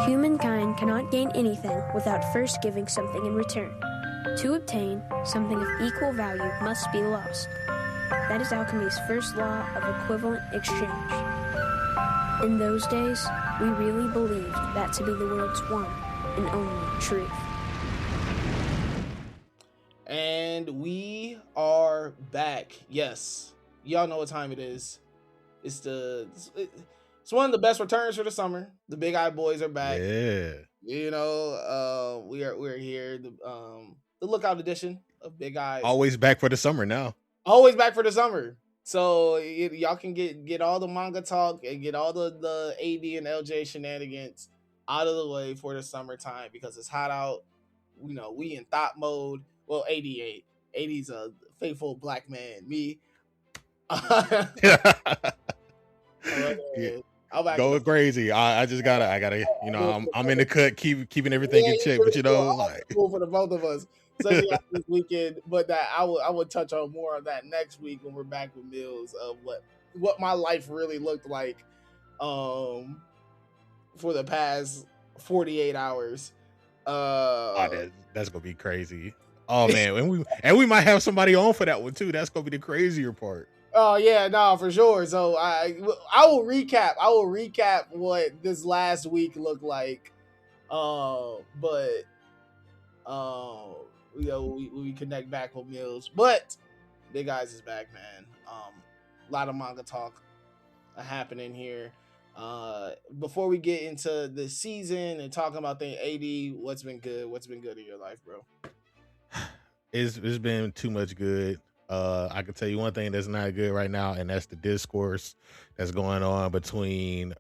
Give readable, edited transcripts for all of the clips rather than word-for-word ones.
Humankind cannot gain anything without first giving something in return. To obtain, something of equal value must be lost. That is alchemy's first law of equivalent exchange. In those days, we really believed that to be the world's one and only truth. And we are back. Yes, y'all know what time it is. It's one of the best returns for the summer. The Big Eye Boys are back. Yeah. You know, we're here. The Lookout edition of Big Eyes. Always back for the summer now. Always back for the summer. So y'all can get all the manga talk and get all the AD and LJ shenanigans out of the way for the summertime because it's hot out. You know, we in thought mode. Well, 88. 80's a faithful black man. Me. Going crazy. I gotta, you know, I'm in the cut, keeping everything in check, but you know, like cool for the both of us. So yeah, this weekend, but that I would touch on more of that next week when we're back with Mills of what my life really looked like for the past 48 hours. That's gonna be crazy. Oh man, and we might have somebody on for that one too. That's gonna be the crazier part. Oh yeah, no, for sure. So I will recap. What this last week looked like. But you know, we connect back with Mills. But Big Eyes is back, man. A lot of manga talk happening here. Before we get into the season and talking about the AD, what's been good? What's been good in your life, bro? It's been too much good. I can tell you one thing that's not good right now, and that's the discourse that's going on between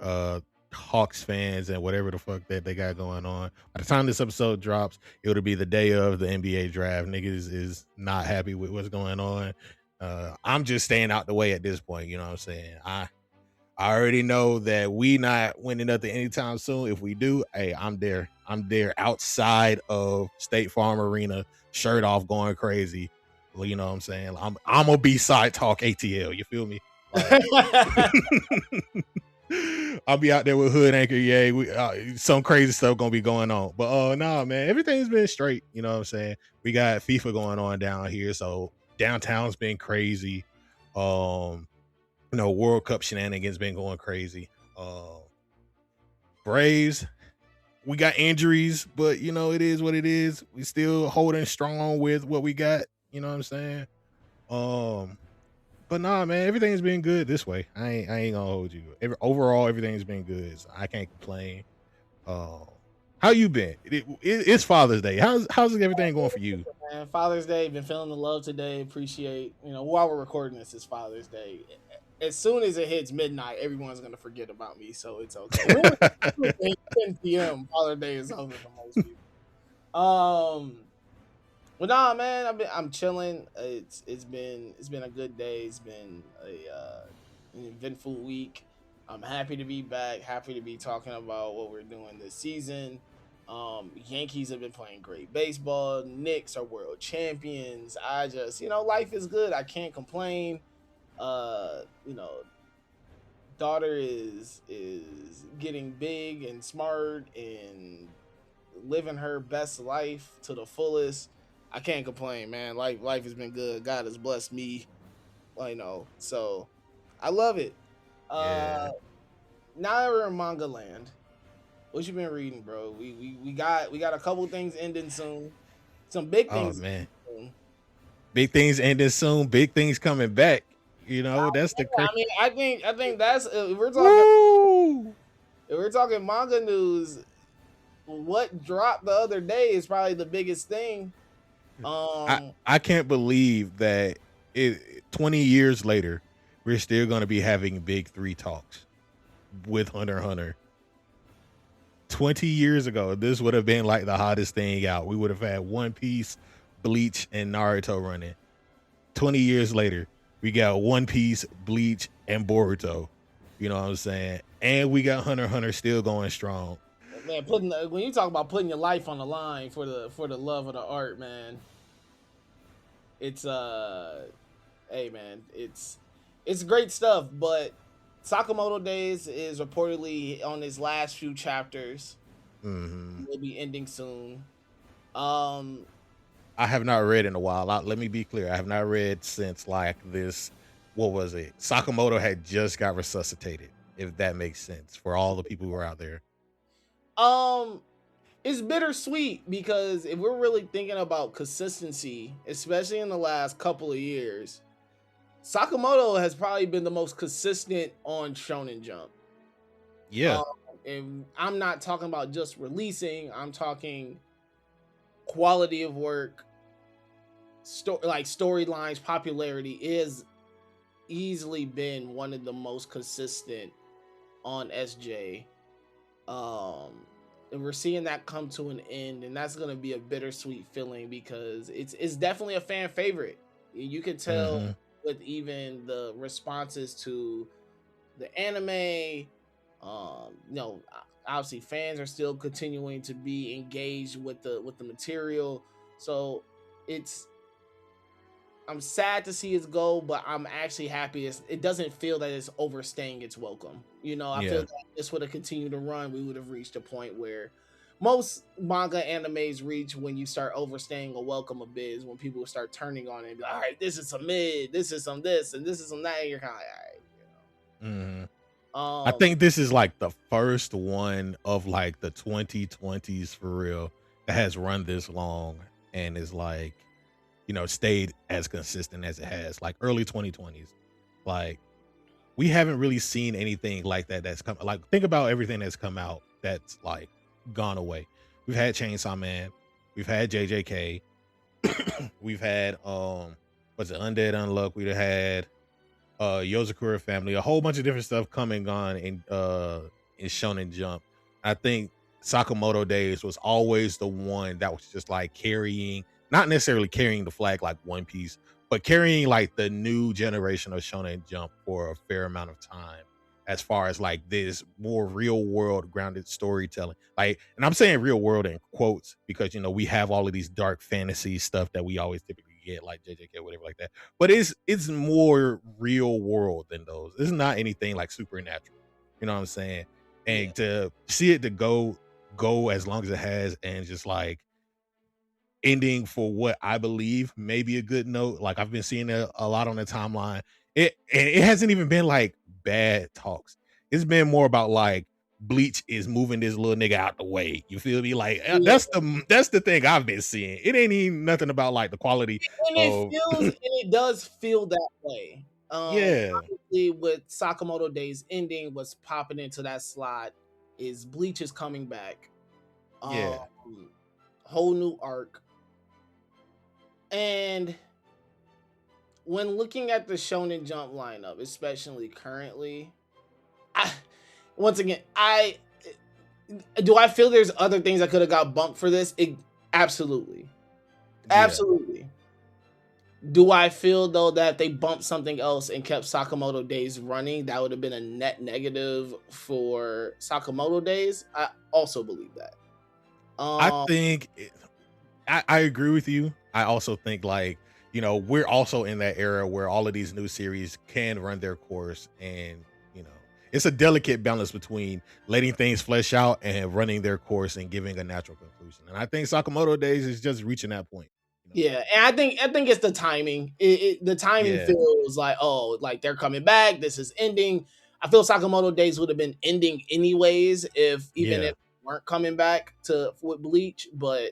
Hawks fans and whatever the fuck that they got going on. By the time this episode drops, it'll be the day of the NBA draft. Niggas is not happy with what's going on. I'm just staying out the way at this point. You know what I'm saying? I already know that we not winning nothing anytime soon. If we do, hey, I'm there. I'm there outside of State Farm Arena, shirt off, going crazy. Well, you know what I'm saying? I'm gonna be side talk ATL. You feel me? I'll be out there with Hood Anchor. Yeah, some crazy stuff gonna be going on. But nah, man, everything's been straight. You know what I'm saying? We got FIFA going on down here, so downtown's been crazy. You know, World Cup shenanigans been going crazy. Braves, we got injuries, but you know, it is what it is. We still holding strong with what we got. You know what I'm saying? But nah, man, everything's been good this way. I ain't gonna hold you. Overall, everything's been good. So I can't complain. How you been? It's Father's Day. How's everything going for you? Man, Father's Day, been feeling the love today. Appreciate, you know, while we're recording this, it's Father's Day. As soon as it hits midnight, everyone's gonna forget about me, so it's okay. 10 p.m. Father's Day is over for most people. Well, nah, man, I'm chilling. It's been a good day. It's been an eventful week. I'm happy to be back. Happy to be talking about what we're doing this season. Yankees have been playing great baseball. Knicks are world champions. I just, you know, life is good. I can't complain. You know, daughter is getting big and smart and living her best life to the fullest. I can't complain, man. Life has been good. God has blessed me, you know. So I love it. Yeah. Now that we're in manga land, what you been reading, bro? We got a couple things ending soon. Some big things. Oh man, big things ending soon. Big things coming back. You know, that's the. I mean, I think that's if we're talking manga news. What dropped the other day is probably the biggest thing. I can't believe that 20 years later, we're still going to be having big 3 talks with Hunter x Hunter. 20 years ago, this would have been like the hottest thing out. We would have had One Piece, Bleach, and Naruto running. 20 years later, we got One Piece, Bleach, and Boruto. You know what I'm saying? And we got Hunter x Hunter still going strong. Man, when you talk about putting your life on the line for the love of the art, man, it's hey man, it's great stuff. But Sakamoto Days is reportedly on his last few chapters. will be ending soon. Um, I have not read in a while. Let me be clear. I have not read since like this. What was it? Sakamoto had just got resuscitated. If that makes sense for all the people who are out there. it's bittersweet because if we're really thinking about consistency, especially in the last couple of years, Sakamoto has probably been the most consistent on Shonen Jump. Yeah. And I'm not talking about just releasing. I'm talking quality of work, storylines, popularity is easily been one of the most consistent on SJ. And we're seeing that come to an end, and that's gonna be a bittersweet feeling because it's definitely a fan favorite. You can tell with even the responses to the anime. Obviously fans are still continuing to be engaged with the material. So I'm sad to see it go, but I'm actually happy it doesn't feel that it's overstaying its welcome. I feel like this would have continued to run, we would have reached a point where most manga animes reach when you start overstaying a welcome a bit, is when people start turning on it and be like, all right, this is some mid, this is some this, and this is some that, and you're kind of like, all right, I think this is like the first one of like the 2020s for real that has run this long and is like, stayed as consistent as it has. Like early 2020s, like we haven't really seen anything like that that's come. Like think about everything that's come out that's like gone away. We've had Chainsaw Man, we've had JJK, we've had what's it, Undead Unluck, we've had Yozakura Family, a whole bunch of different stuff coming and gone in Shonen Jump. I think Sakamoto Days was always the one that was just like not necessarily carrying the flag like One Piece, but carrying like the new generation of Shonen Jump for a fair amount of time, as far as like this more real world grounded storytelling. Like, and I'm saying real world in quotes because we have all of these dark fantasy stuff that we always typically get, like JJK, whatever like that. But it's more real world than those. It's not anything like supernatural. You know what I'm saying? And to see it to go as long as it has, and just like ending for what I believe may be a good note. Like I've been seeing it a lot on the timeline. It hasn't even been like bad talks. It's been more about like Bleach is moving this little nigga out the way. You feel me? Like that's the thing I've been seeing. It ain't even nothing about like the quality. And it does feel that way. Obviously with Sakamoto Days ending, what's popping into that slot is Bleach is coming back. Whole new arc. And when looking at the Shonen Jump lineup, especially currently, do I feel there's other things that could have got bumped for this? Absolutely. Do I feel though that they bumped something else and kept Sakamoto Days running, that would have been a net negative for Sakamoto Days? I also believe that. I think I agree with you. I also think like, we're also in that era where all of these new series can run their course, and it's a delicate balance between letting things flesh out and running their course and giving a natural conclusion. And I think Sakamoto Days is just reaching that point. Yeah, and I think it's the timing. The timing feels like, like they're coming back. This is ending. I feel Sakamoto Days would have been ending anyways if they weren't coming back with Bleach, but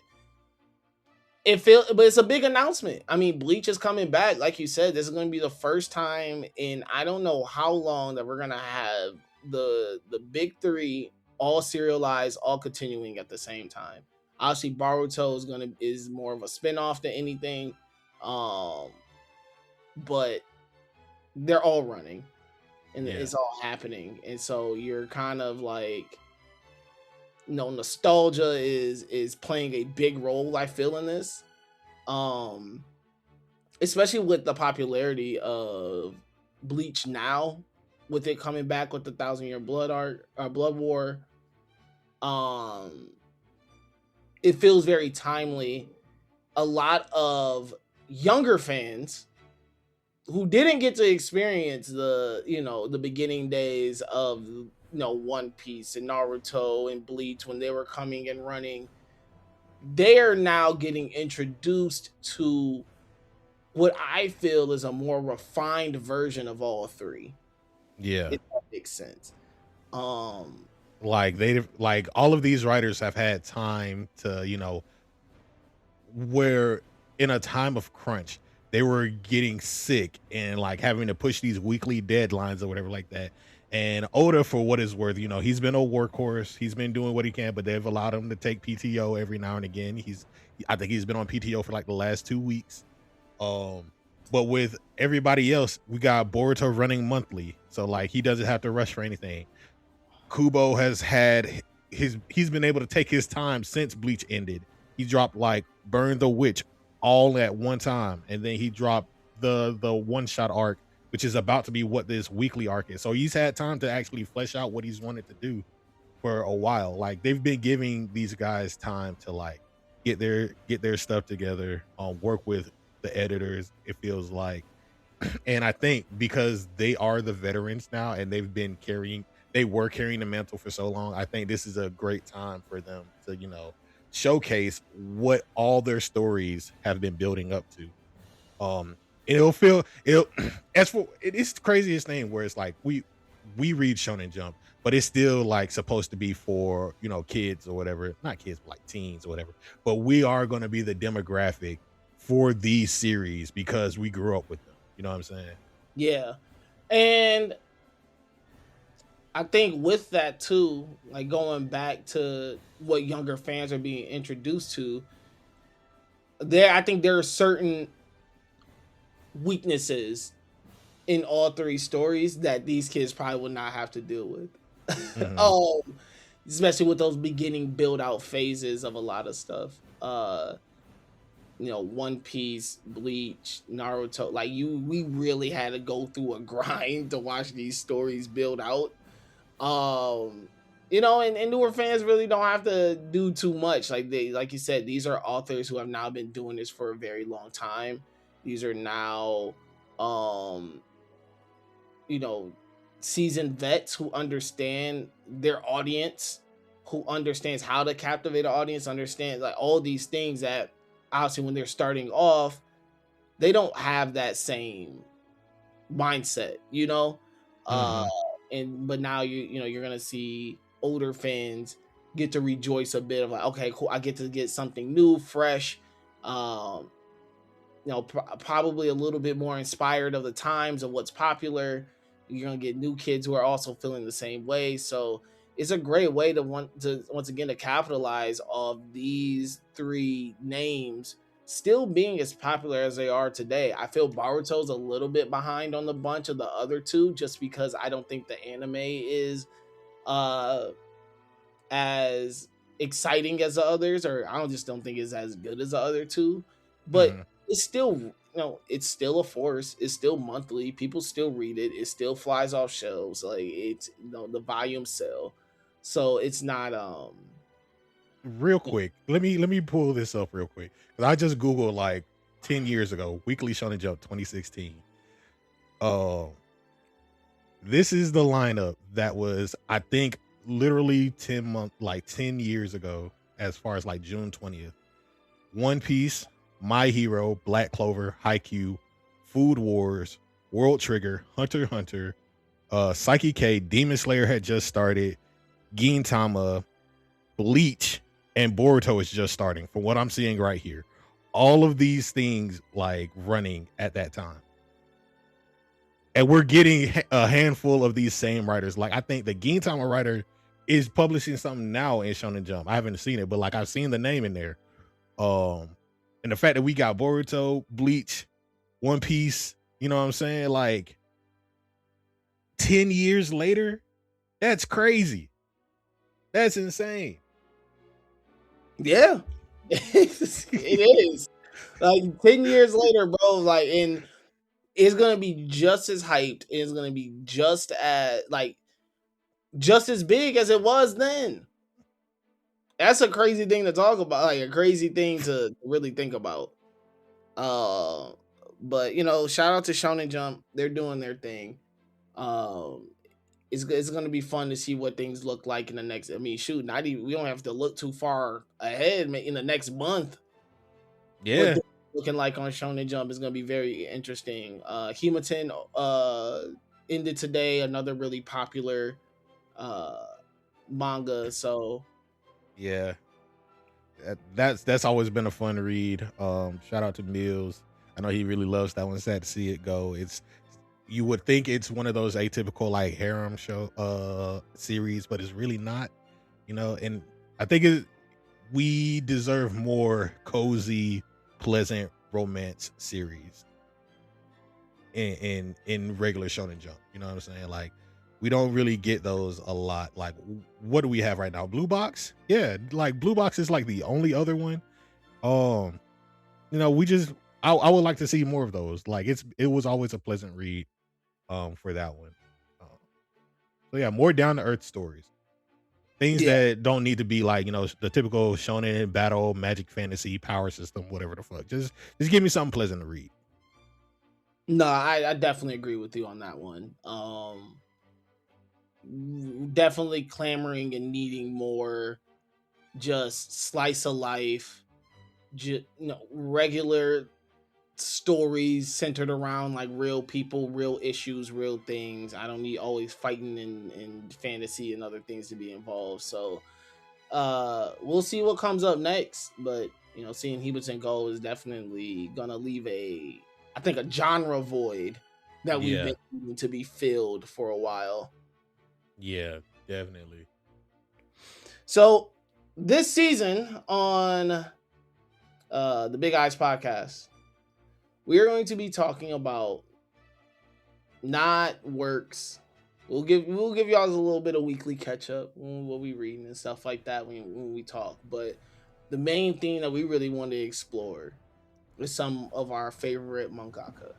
it's a big announcement. I mean, Bleach is coming back. Like you said, this is going to be the first time in I don't know how long that we're going to have the big three all serialized, all continuing at the same time. Obviously, Boruto is more of a spinoff than anything, but they're all running, and it's all happening, and so you're kind of like, nostalgia is playing a big role, I feel, in this, especially with the popularity of Bleach now, with it coming back with the 1,000-Year Blood War. It feels very timely. A lot of younger fans who didn't get to experience the beginning days of One Piece and Naruto and Bleach, when they were coming and running, they're now getting introduced to what I feel is a more refined version of all three. Yeah. If that makes sense. Like all of these writers have had time to, where in a time of crunch, they were getting sick and like having to push these weekly deadlines or whatever like that. And Oda, for what is worth, he's been a workhorse. He's been doing what he can, but they've allowed him to take PTO every now and again. I think he's been on PTO for like the last 2 weeks. But with everybody else, we got Boruto running monthly, so like he doesn't have to rush for anything. Kubo has had he's been able to take his time since Bleach ended. He dropped like Burn the Witch all at one time, and then he dropped the one shot arc, which is about to be what this weekly arc is. So he's had time to actually flesh out what he's wanted to do for a while. Like they've been giving these guys time to like get their stuff together, work with the editors, it feels like. And I think because they are the veterans now and they were carrying the mantle for so long, I think this is a great time for them to, showcase what all their stories have been building up to. It'll as for it's the craziest thing where it's like we read Shonen Jump, but it's still like supposed to be for, kids or whatever, not kids, but like teens or whatever. But we are going to be the demographic for these series because we grew up with them. You know what I'm saying? Yeah. And I think with that too, like going back to what younger fans are being introduced to, I think there are certain weaknesses in all three stories that these kids probably would not have to deal with. Mm-hmm. Especially with those beginning build out phases of a lot of stuff. One Piece, Bleach, Naruto, like we really had to go through a grind to watch these stories build out. And newer fans really don't have to do too much. Like you said, these are authors who have now been doing this for a very long time. These are now, seasoned vets who understand their audience, who understands how to captivate an audience, understands like all these things that obviously when they're starting off, they don't have that same mindset, Mm-hmm. but now you're gonna see older fans get to rejoice a bit of like, okay, cool, I get to get something new, fresh, probably a little bit more inspired of the times of what's popular. You're gonna get new kids who are also feeling the same way. So it's a great way to once again to capitalize of these three names still being as popular as they are today. I feel Boruto's a little bit behind on the bunch of the other two just because I don't think the anime is as exciting as the others, or I just don't think it's as good as the other two. But Mm-hmm. it's still, it's still a force. It's still monthly. People still read it. It still flies off shelves. Like it's the volumes sell, so it's not Real quick, let me pull this up real quick because I just googled like 10 years ago, Weekly Shonen Jump 2016. Uh, this is the lineup that was, I think, literally 10 years ago, as far as like June 20th. One Piece, My Hero, Black Clover, Haikyuu, Food Wars, World Trigger, Hunter x Hunter, Psyche K, Demon Slayer had just started, Gintama, Bleach, and Boruto is just starting. From what I'm seeing right here, all of these things like running at that time, and we're getting a handful of these same writers. Like I think the Gintama writer is publishing something now in Shonen Jump. I haven't seen it, but like I've seen the name in there. And the fact that we got Boruto, Bleach, One Piece, you know what I'm saying? Like 10 years later, that's crazy. That's insane. Yeah, it is. Like 10 years later, bro. Like, and it's gonna be just as hyped. It's gonna be just as big as it was then. That's a crazy thing to talk about. Like a crazy thing to really think about. But shout out to Shonen Jump. They're doing their thing. Um, it's gonna be fun to see what things look like in the next. I mean, shoot, not even we don't have to look too far ahead. In the next month, what Yeah. things looking like on Shonen Jump is gonna be very interesting. Hematin ended today, another really popular uh manga. So Yeah. That's always been a fun read. Shout out to Mills. I know he really loves that one. Sad to see it go. It's you would think it's one of those atypical like harem show series, but it's really not. And I think we deserve more cozy, pleasant romance series in regular Shonen Jump. You know what I'm saying? Like we don't really get those a lot. Like what do we have right now? Blue Box? Yeah, like Blue Box is like the only other one. We just I would like to see more of those. Like it was always a pleasant read for that one. So yeah, more down to earth stories. Things that don't need to be like, the typical shonen battle, magic fantasy, power system, whatever the fuck. Just give me something pleasant to read. no, I definitely agree with you on that one. Definitely clamoring and needing more just slice of life, regular stories centered around like real people, real issues, real things. I don't need always fighting and fantasy and other things to be involved. So we'll see what comes up next. But seeing Hematin go is definitely gonna leave a genre void that we've been needing to be filled for a while. Yeah, definitely. So this season on the Big Eyes podcast, we are going to be talking about not works. We'll give y'all a little bit of weekly catch up when we'll be reading and stuff like that when we talk. But the main thing that we really want to explore is some of our favorite mangaka,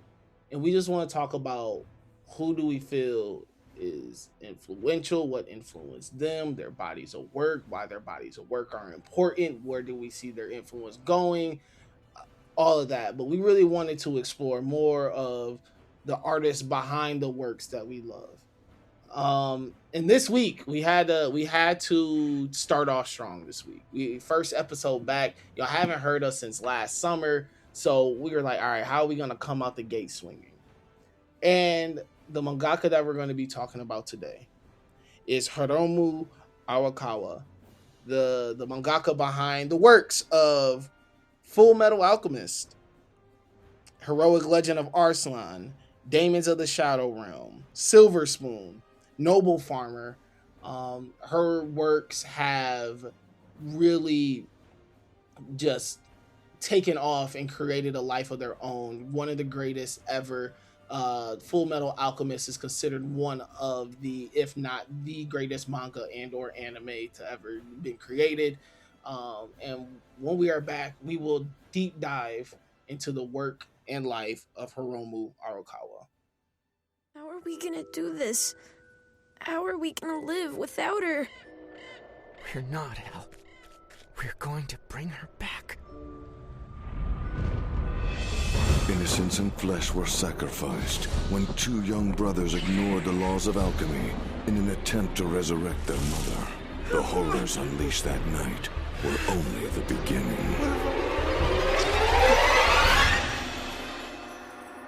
and we just want to talk about who do we feel is influential, what influenced them, their bodies of work, why their bodies of work are important, where do we see their influence going, all of that. But we really wanted to explore more of the artists behind the works that we love. And this week we had to start off strong this week. We first episode back, y'all haven't heard us since last summer, so we were like, all right, how are we gonna come out the gate swinging? And the mangaka that we're going to be talking about today is Hiromu Arakawa, the mangaka behind the works of Full Metal Alchemist, Heroic Legend of Arslan, Daemons of the Shadow Realm, Silver Spoon, Noble Farmer. Her works have really just taken off and created a life of their own. One of the greatest ever. Full Metal Alchemist is considered one of the, if not the greatest manga and or anime to ever been created. And when we are back, we will deep dive into the work and life of Hiromu Arakawa. How are we gonna do this? How are we gonna live without her? We're not, Al. We're going to bring her back. Innocence and flesh were sacrificed when two young brothers ignored the laws of alchemy in an attempt to resurrect their mother. The horrors unleashed that night were only the beginning.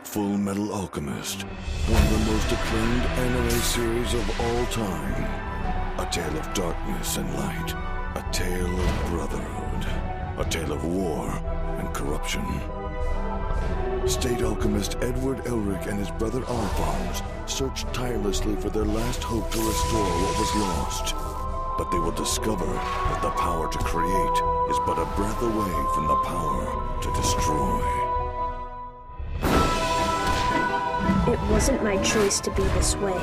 Full Metal Alchemist, one of the most acclaimed anime series of all time. A tale of darkness and light, a tale of brotherhood, a tale of war and corruption. State alchemist Edward Elric and his brother Alphonse searched tirelessly for their last hope to restore what was lost. But they will discover that the power to create is but a breath away from the power to destroy. It wasn't my choice to be this way. I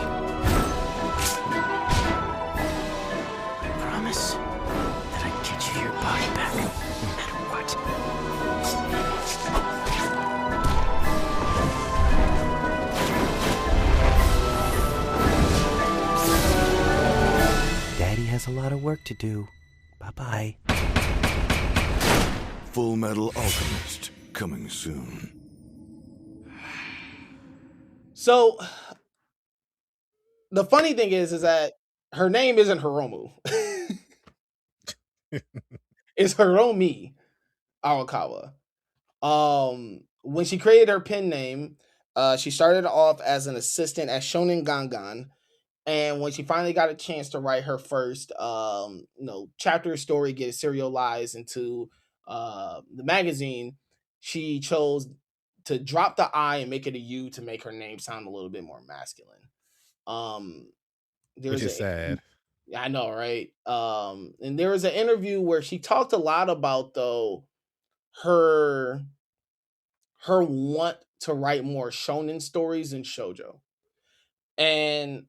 promise that I'd get you your body back, no matter what. Daddy has a lot of work to do. Bye-bye. Full Metal Alchemist, coming soon. So the funny thing is that her name isn't Hiromu. It's Hiromi Arakawa. When she created her pen name, she started off as an assistant at Shonen Gangan, and when she finally got a chance to write her first, chapter story, get it serialized into the magazine, she chose to drop the I and make it a U to make her name sound a little bit more masculine. Um, which there's is a sad. I know, right? And there was an interview where she talked a lot about though her want to write more shonen stories and shojo. And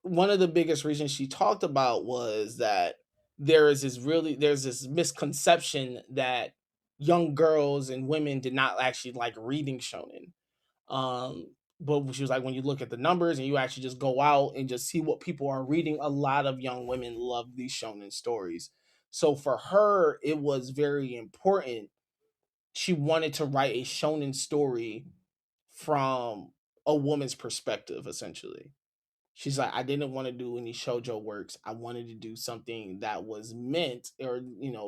one of the biggest reasons she talked about was that there's this misconception that young girls and women did not actually like reading shonen. But she was like, when you look at the numbers and you actually just go out and just see what people are reading, a lot of young women love these shonen stories. So for her, it was very important. She wanted to write a shonen story from a woman's perspective, essentially. She's like, I didn't want to do any shoujo works. I wanted to do something that was meant, or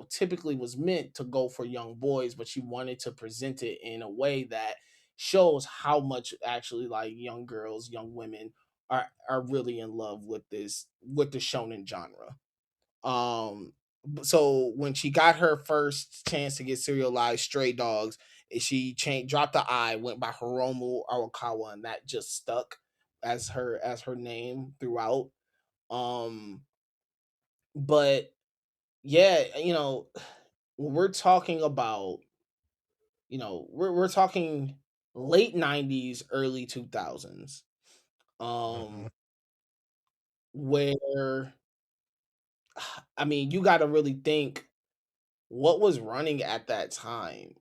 typically was meant to go for young boys, but she wanted to present it in a way that shows how much actually like young girls, young women are really in love with the shonen genre. So when she got her first chance to get serialized Stray Dogs, she changed, dropped the I, went by Hiromu Arakawa, and that just stuck as her name throughout. Um, but yeah, when we're talking about, we're talking late '90s, early 2000s, Mhm. um, where I mean, you got to really think what was running at that time.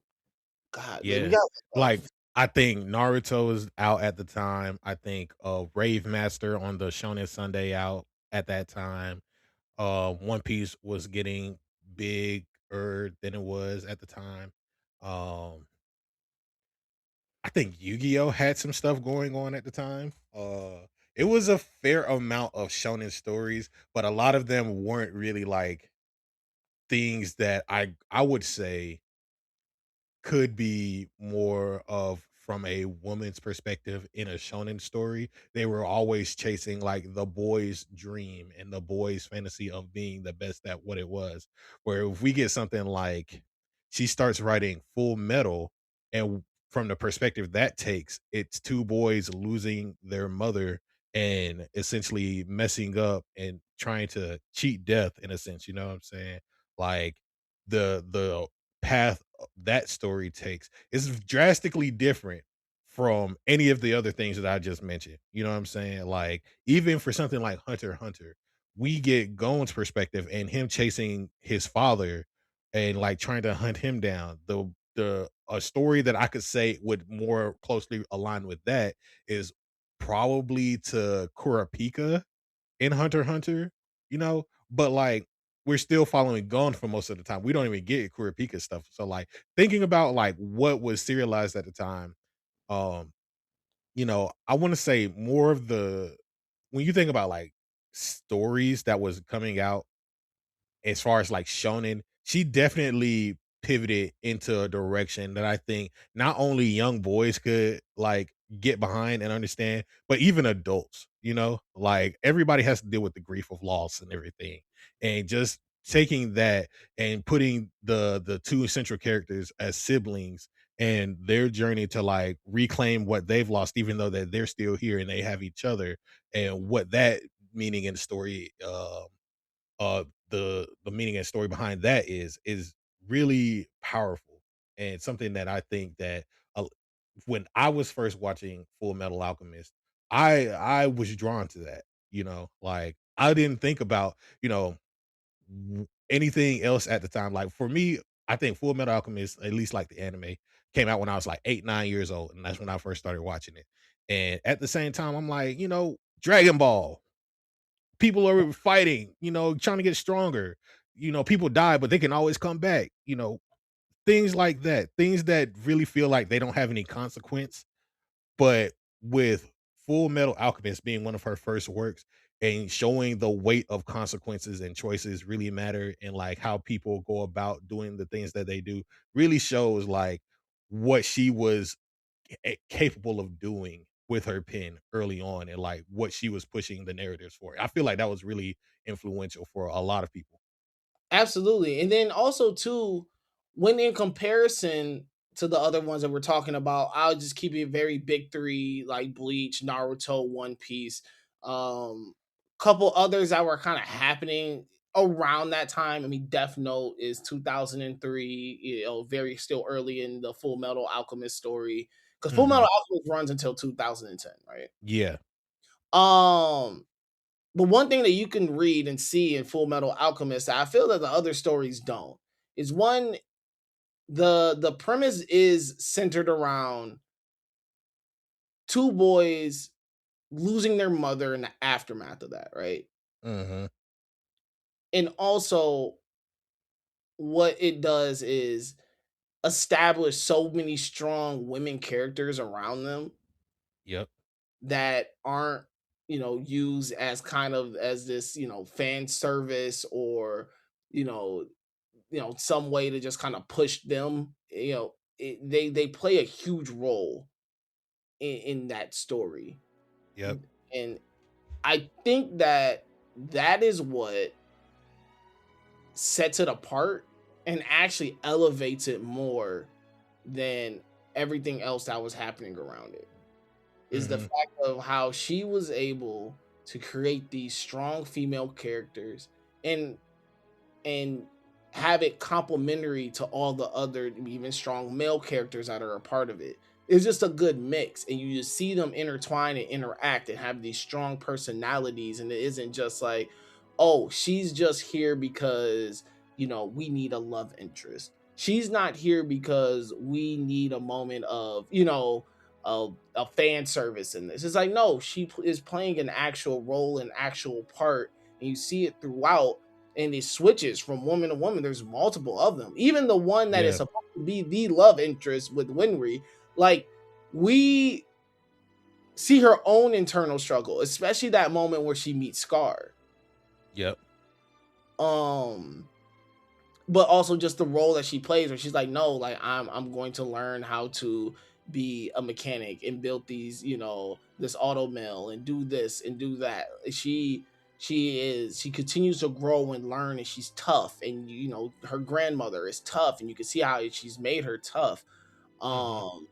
God, we Yeah. got like Like, I think Naruto was out at the time. I think Rave Master on the Shonen Sunday out at that time. One Piece was getting bigger than it was at the time. Um, I think Yu-Gi-Oh had some stuff going on at the time. It was a fair amount of shonen stories, but a lot of them weren't really like things that I would say could be more of from a woman's perspective in a shonen story. They were always chasing like the boy's dream and the boy's fantasy of being the best at what it was. Where if we get something like she starts writing Full Metal, and from the perspective that takes, it's two boys losing their mother and essentially messing up and trying to cheat death in a sense, you know what I'm saying? Like the path that story takes is drastically different from any of the other things that I just mentioned. You know what I'm saying? Like, even for something like Hunter x Hunter, we get Gon's perspective and him chasing his father and like trying to hunt him down. The a story that I could say would more closely align with that is probably to Kurapika in Hunter x Hunter, you know, but like we're still following Gon for most of the time. We don't even get Kurapika stuff. So like thinking about like what was serialized at the time, um, I want to say more of the when you think about like stories that was coming out as far as like shonen, she definitely pivoted into a direction that I think not only young boys could like get behind and understand, but even adults, like everybody has to deal with the grief of loss and everything. And just taking that and putting the two central characters as siblings and their journey to like reclaim what they've lost, even though that they're still here and they have each other, and what that meaning in the story the meaning and story behind that is really powerful, and something that I think that uh, when I was first watching Full Metal Alchemist, I was drawn to that. Like I didn't think about anything else at the time. Like for me, I think Full Metal Alchemist, at least like the anime, came out when I was like 8 9 years old, and that's when I first started watching it. And at the same time, I'm like, Dragon Ball, people are fighting, trying to get stronger. People die, but they can always come back. Things like that. Things that really feel like they don't have any consequence. But with Full Metal Alchemist being one of her first works and showing the weight of consequences and choices really matter, and like how people go about doing the things that they do really shows like what she was capable of doing with her pen early on, and like what she was pushing the narratives for. I feel like that was really influential for a lot of people. Absolutely. And then also too, when in comparison to the other ones that we're talking about, I'll just keep it very big three, like Bleach, Naruto, One Piece. Couple others that were kind of happening around that time. I mean, Death Note is 2003, very still early in the Full Metal Alchemist story. Because Full Hmm. Metal Alchemist runs until 2010, right? Yeah. Um, but one thing that you can read and see in Full Metal Alchemist that I feel that the other stories don't is one, the premise is centered around two boys losing their mother in the aftermath of that, right? Hmm. And also what it does is establish so many strong women characters around them Yep. that aren't, used as kind of as this, fan service or, you know, some way to just kind of push them. They play a huge role in that story, Yep. and I think that that is what sets it apart and actually elevates it more than everything else that was happening around it. Is the Hmm. fact of how she was able to create these strong female characters and and have it complementary to all the other even strong male characters that are a part of it. It's just a good mix, and you just see them intertwine and interact and have these strong personalities. And it isn't just like, oh, she's just here because we need a love interest. She's not here because we need a moment of a fan service in this. It's like, no, is playing an actual role, an actual part, and you see it throughout, and it switches from woman to woman. There's multiple of them. Even the one that is Yeah. supposed to be the love interest with Winry, like we see her own internal struggle, especially that moment where she meets Scar. Yep. Um, but also just the role that she plays, where she's like, no, like I'm going to learn how to be a mechanic and build these, this auto mill and do this and do that. She continues to grow and learn, and she's tough, and her grandmother is tough, and you can see how she's made her tough. Hmm. um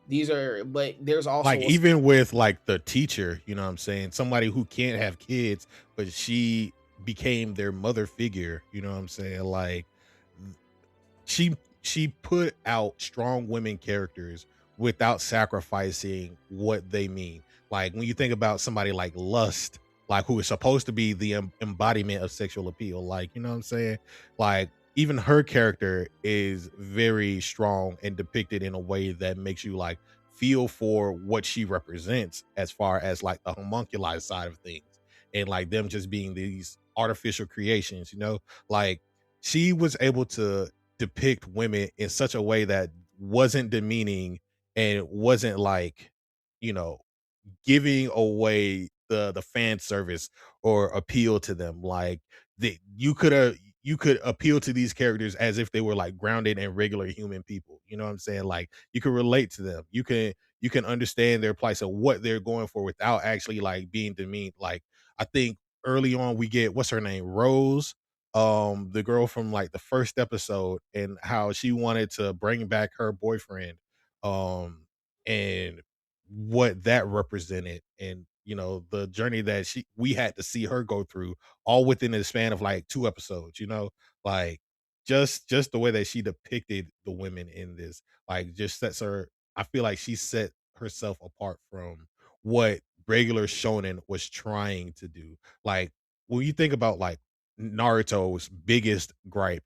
these are, but there's Like also even with like the teacher, you know what I'm saying? Somebody who can't have kids, but she became their mother figure, you know what I'm saying? Like she put out strong women characters without sacrificing what they mean. Like when you think about somebody like Lust, like who is supposed to be the embodiment of sexual appeal, like you know what I'm saying? Like even her character is very strong and depicted in a way that makes you like feel for what she represents as far as like the homunculized side of things, and like them just being these artificial creations, you know? Like she was able to depict women in such a way that wasn't demeaning and wasn't like, you know, giving away the fan service or appeal to them. Like you could appeal to these characters as if they were like grounded and regular human people. You know what I'm saying? Like you can relate to them. You can understand their plight and what they're going for without actually like being demeaned. Like I think early on we get what's her name? Rose, the girl from like the first episode, and how she wanted to bring back her boyfriend. And what that represented, and you know the journey that we had to see her go through all within the span of like 2 episodes, you know, like just the way that she depicted the women in this like just sets her, I feel like she set herself apart from what regular shonen was trying to do. Like when you think about like Naruto's biggest gripe,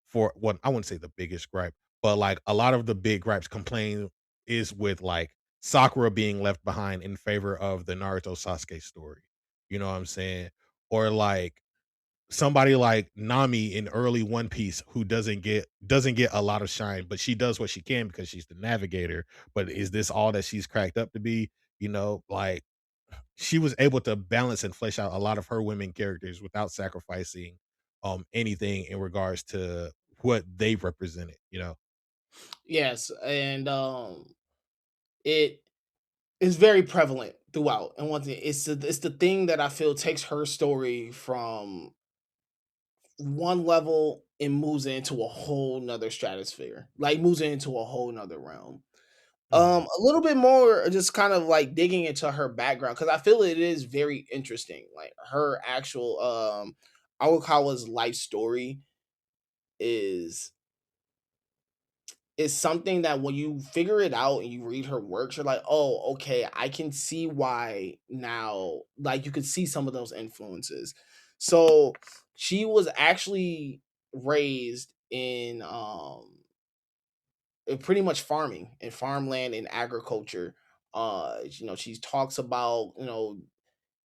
for what I wouldn't say the biggest gripe, but like a lot of the big gripes complain is with like Sakura being left behind in favor of the Naruto Sasuke story. You know what I'm saying? Or like somebody like Nami in early One Piece who doesn't get a lot of shine, but she does what she can because she's the navigator. But is this all that she's cracked up to be? You know, like she was able to balance and flesh out a lot of her women characters without sacrificing anything in regards to what they represented, you know. Yes, and it is very prevalent throughout. And one thing, it's the thing that I feel takes her story from one level and moves it into a whole nother stratosphere, like moves it into a whole nother realm. Mhm. A little bit more just kind of like digging into her background because I feel it is very interesting. Like her actual Arakawa's life story is is something that when you figure it out and you read her works, you're like, oh, okay, I can see why now. Like you could see some of those influences. So she was actually raised in pretty much farming and farmland and agriculture. She talks about,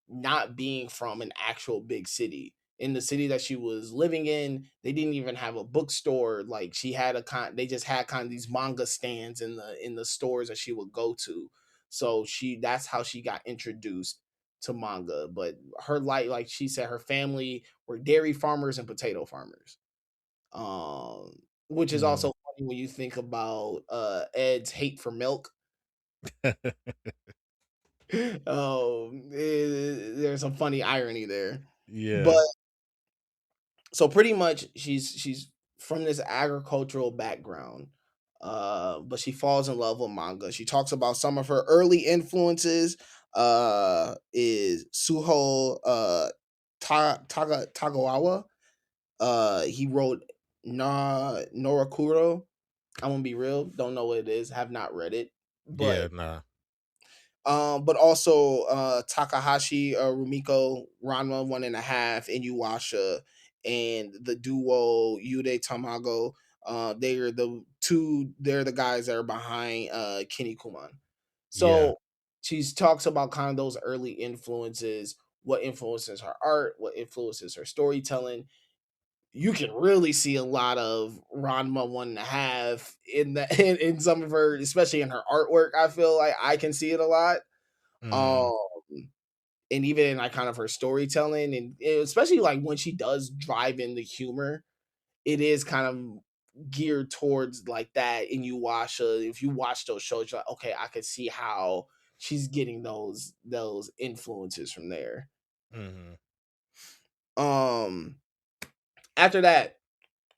not being from an actual big city. In the city that she was living in, they didn't even have a bookstore. Like she had they just had kind of these manga stands in the stores that she would go to. So that's how she got introduced to manga. But her life, like she said, her family were dairy farmers and potato farmers. Um, which is Mm. also funny when you think about Ed's hate for milk. There's some funny irony there. But Yeah. so pretty much she's from this agricultural background. But she falls in love with manga. She talks about some of her early influences is Suho Tagawa. He wrote Norakuro. I'm gonna be real, don't know what it is, have not read it. Yeah, But nah. but also Takahashi, Rumiko, Ranma 1.5, Inuyasha, and the duo Yude Tamago. They're the guys that are behind Kinnikuman. Yeah. So she talks about kind of those early influences, what influences her art, what influences her storytelling. You can really see a lot of Ranma 1.5 in in some of her, especially in her artwork. I feel like I can see it a lot. Mhm. Um, and even in like kind of her storytelling, and especially like when she does drive in the humor, it is kind of geared towards like that. And you watch, if you watch those shows, you're like, okay, I could see how she's getting those influences from there. Mhm. Um, After that,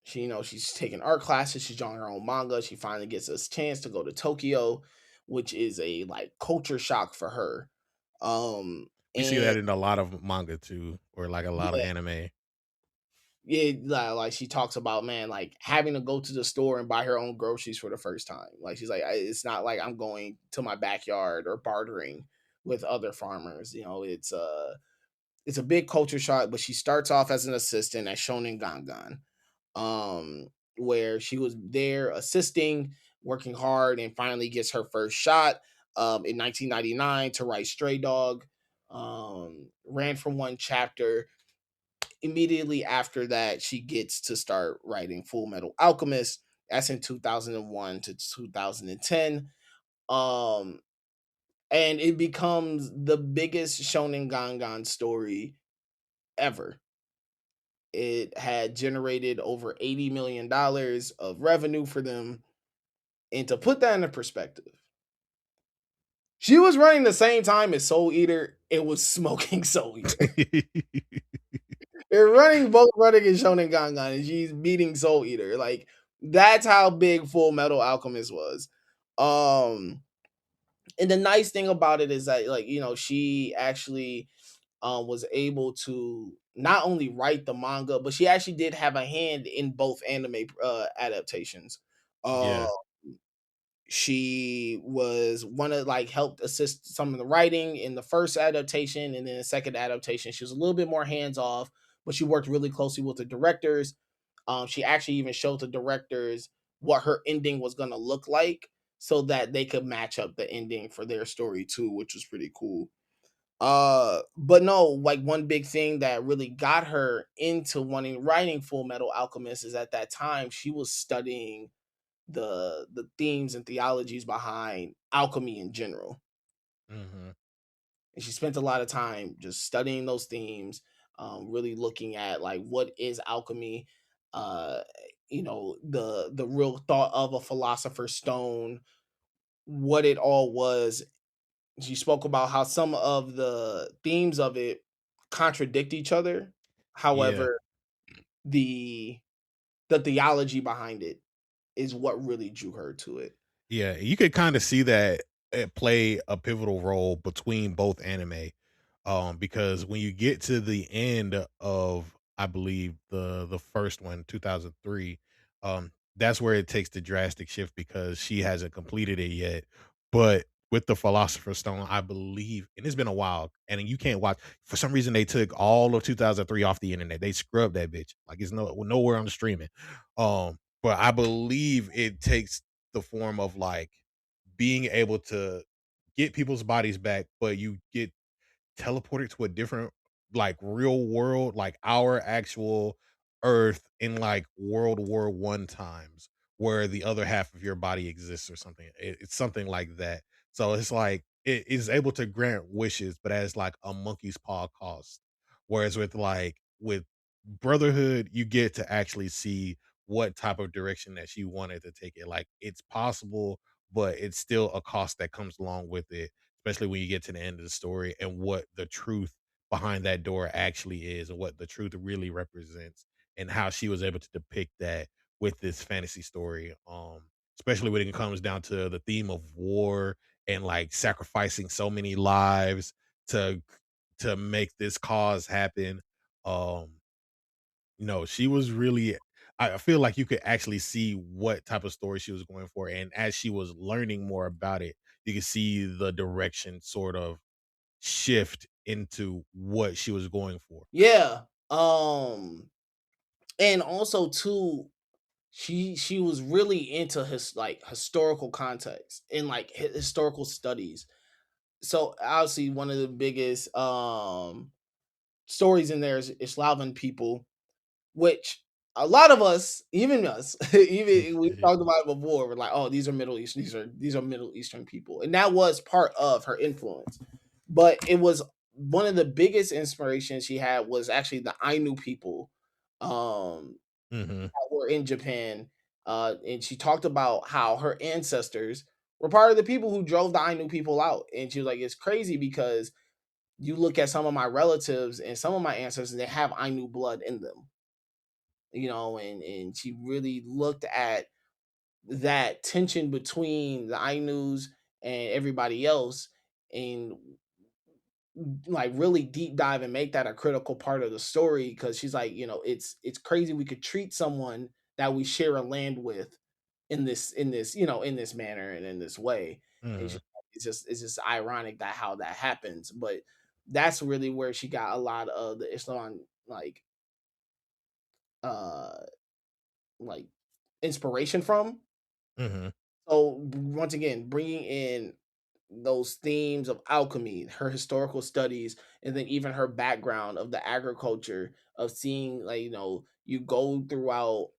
she's taking art classes. She's drawing her own manga. She finally gets a chance to go to Tokyo, which is a like culture shock for her. You see And that in a lot of manga too, or like a lot of yeah, anime. yeah, like she talks about, man, like having to go to the store and buy her own groceries for the first time. Like she's like, it's not like I'm going to my backyard or bartering with other farmers. It's a big culture shock. But she starts off as an assistant at Shonen Gangan, where she was there assisting, working hard, and finally gets her first shot in 1999 to write Stray Dog. Ran from one chapter. Immediately after that, she gets to start writing Full Metal Alchemist. That's in 2001 to 2010. Um, and it becomes the biggest Shonen Gangan story ever. It had generated over $80 million of revenue for them. And to put that into perspective, she was running the same time as Soul Eater and was smoking Soul Eater. They're both running in Shonen Gangan, and she's beating Soul Eater. Like that's how big Full Metal Alchemist was. Um, and the nice thing about it is that, like, she actually was able to not only write the manga, but she actually did have a hand in both anime adaptations. Uh, Yeah. she was one of like helped assist some of the writing in the first adaptation, and then the second adaptation she was a little bit more hands off, but she worked really closely with the directors. She actually even showed the directors what her ending was going to look like so that they could match up the ending for their story too, which was pretty cool. But no, like one big thing that really got her into wanting writing Full Metal Alchemist is at that time she was studying the themes and theologies behind alchemy in general. Mhm. and she spent a lot of time just studying those themes, really looking at like what is alchemy, uh, the real thought of a philosopher's stone, what it all was. She spoke about how some of the themes of it contradict each other. Yeah. However, the the theology behind it is what really drew her to it. Yeah, you could kind of see that it play a pivotal role between both anime. Because when you get to the end of, I believe, the first one, 2003, that's where it takes the drastic shift because she hasn't completed it yet. But with the Philosopher's Stone, I believe, and it's been a while, and you can't watch. For some reason, they took all of 2003 off the internet. They scrubbed that bitch. Like it's nowhere on the streaming. But I believe it takes the form of like being able to get people's bodies back, but you get teleported to a different, like, real world, like our actual Earth in like World War I times, where the other half of your body exists or something. It's something like that. So it's like it is able to grant wishes, but as like a monkey's paw cost. Whereas with Brotherhood, you get to actually see what type of direction that she wanted to take it. Like it's possible, but it's still a cost that comes along with it, especially when you get to the end of the story and what the truth behind that door actually is and what the truth really represents and how she was able to depict that with this fantasy story. Especially when it comes down to the theme of war and like sacrificing so many lives to make this cause happen. Um no, she was really, I feel like you could actually see what type of story she was going for, and as she was learning more about it, you could see the direction sort of shift into what she was going for. Yeah. And also too, she was really into his like historical context and like historical studies. So obviously one of the biggest stories in there is Slavic people, which a lot of us, even us, even we talked about it before, we're like, oh, these are Middle East, these are Middle Eastern people, and that was part of her influence. But it was one of the biggest inspirations she had was actually the Ainu people, Mhm. that were in Japan. And she talked about how her ancestors were part of the people who drove the Ainu people out. And she was like, it's crazy because you look at some of my relatives and some of my ancestors, they have Ainu blood in them, and she really looked at that tension between the Ainus and everybody else, and like really deep dive and make that a critical part of the story, because she's like, it's crazy we could treat someone that we share a land with in this manner and in this way. And Mhm. it's just ironic that how that happens, but that's really where she got a lot of the Islam, uh like inspiration from. Mhm. So once again, bringing in those themes of alchemy, her historical studies, and then even her background of the agriculture, of seeing, like, you go throughout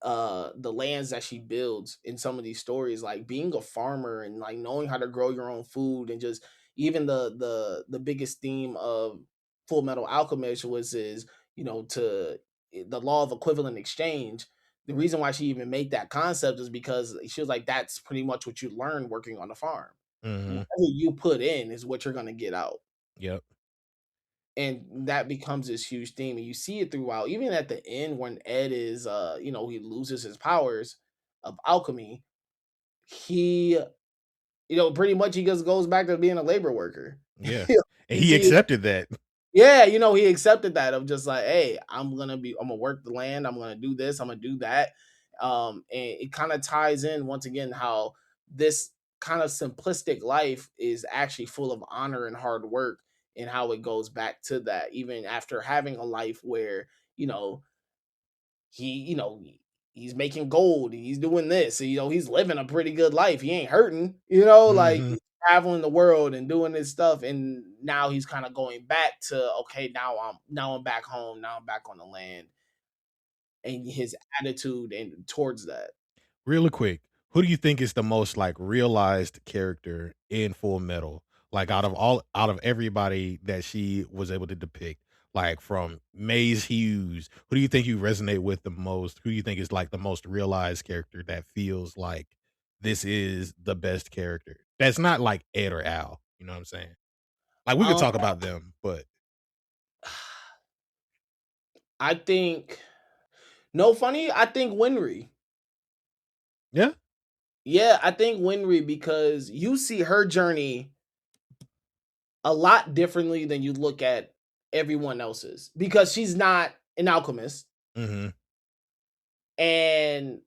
the lands that she builds in some of these stories, like being a farmer and like knowing how to grow your own food, and just even the biggest theme of Full Metal Alchemist was is, to the law of equivalent exchange. The reason why she even made that concept is because she was like, that's pretty much what you learn working on the farm. Mhm. Whatever you put in is what you're gonna get out. Yep. And that becomes this huge theme, and you see it throughout, even at the end when Ed is he loses his powers of alchemy. He, pretty much he just goes back to being a labor worker. Yeah. And You he see, accepted that. yeah, he accepted that, of just like, hey, I'm gonna work the land, I'm gonna do this, I'm gonna do that. And it kind of ties in once again how this kind of simplistic life is actually full of honor and hard work, and how it goes back to that even after having a life where, you know, he's making gold, he's doing this, he's living a pretty good life, he ain't hurting, like Mhm. he's traveling the world and doing this stuff, and now he's kind of going back to, okay, now I'm back home, now I'm back on the land, and his attitude and towards that. Really quick, who do you think is the most like realized character in Full Metal? Like out of everybody that she was able to depict, like from Maze Hughes, who do you think you resonate with the most? Who do you think is like the most realized character that feels like this is the best character? That's not like Ed or Al. You know what I'm saying? Like we could Um, talk about them, but I think no funny. I think Winry. yeah. Yeah, I think Winry because you see her journey a lot differently than you look at everyone else's because she's not an alchemist. Hmm. And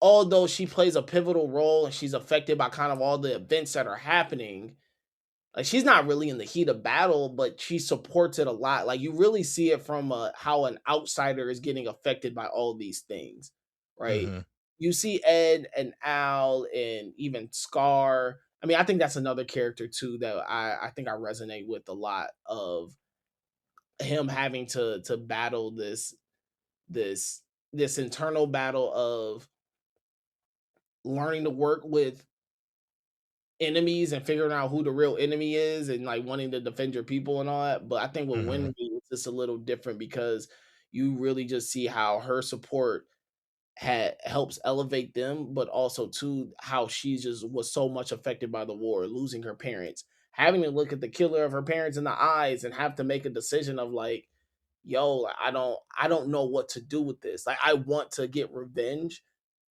although she plays a pivotal role and she's affected by kind of all the events that are happening, like she's not really in the heat of battle, but she supports it a lot. Like you really see it from how an outsider is getting affected by all these things, right? Hmm. You see Ed and Al and even Scar. I mean, I think that's another character too that I think I resonate with a lot of him having to battle this this internal battle of learning to work with enemies and figuring out who the real enemy is and like wanting to defend your people and all that. But I think with Hmm. Winry, it's just a little different because you really just see how her support helps elevate them, but also too how she just was so much affected by the war, losing her parents, having to look at the killer of her parents in the eyes and have to make a decision of like, yo, like, I don't know what to do with this. Like I want to get revenge,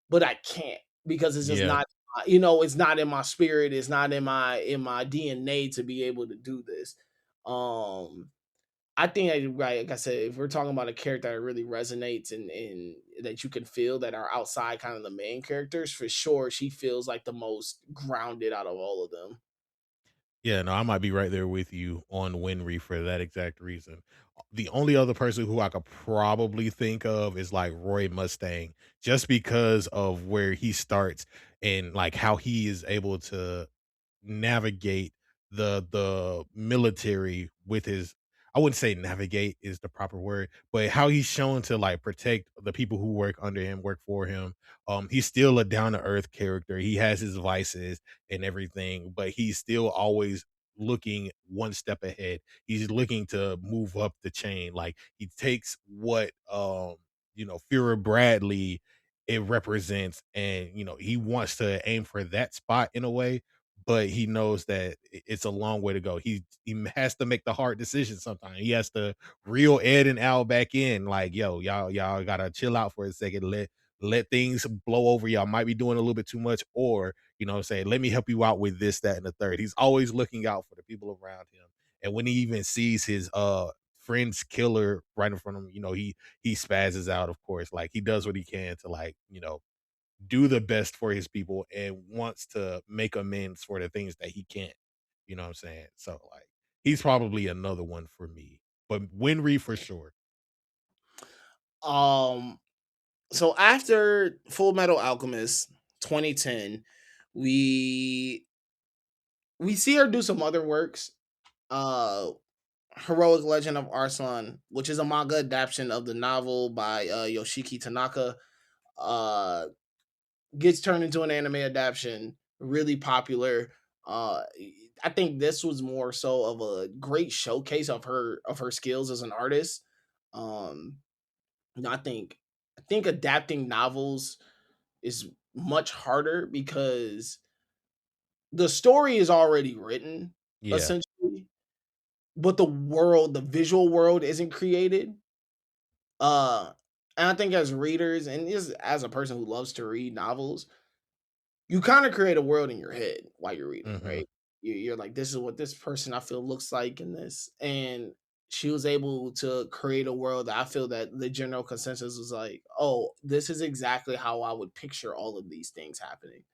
but I can't because it's just Yeah. not it's not in my spirit, it's not in my DNA to be able to do this. Um I think right, like I said, if we're talking about a character that really resonates and that you can feel that are outside kind of the main characters, for sure she feels like the most grounded out of all of them. Yeah, no, I might be right there with you on Winry for that exact reason. The only other person who I could probably think of is like Roy Mustang, just because of where he starts and like how he is able to navigate the military with his, I wouldn't say navigate is the proper word, but how he's shown to like protect the people who work under him, work for him. He's still a down to earth character. He has his vices and everything, but he's still always looking one step ahead. He's looking to move up the chain. Like he takes what Fuhrer Bradley it represents, and he wants to aim for that spot in a way, but he knows that it's a long way to go. He has to make the hard decision sometimes. He has to reel Ed and Al back in, like, yo, y'all gotta chill out for a second. Let things blow over. Y'all might be doing a little bit too much, or say, let me help you out with this, that, and the third. He's always looking out for the people around him. And when he even sees his friend's killer right in front of him, he spazzes out, of course. Like he does what he can to like, do the best for his people and wants to make amends for the things that he can't. You know what I'm saying? So like he's probably another one for me. But Winry for sure. Um so after Full Metal Alchemist 2010, we we see her do some other works. Uh Heroic Legend of Arslan, which is a manga adaptation of the novel by Yoshiki Tanaka, uh, gets turned into an anime adaptation, really popular. I think this was more so of a great showcase of her skills as an artist. Um, I think adapting novels is much harder because the story is already written Yeah. essentially, but the visual world isn't created. Uh, and I think as readers, and just as a person who loves to read novels, you kind of create a world in your head while you're reading, Hmm. right? You're like, this is what this person I feel looks like in this, and she was able to create a world that I feel that the general consensus was like, oh, this is exactly how I would picture all of these things happening.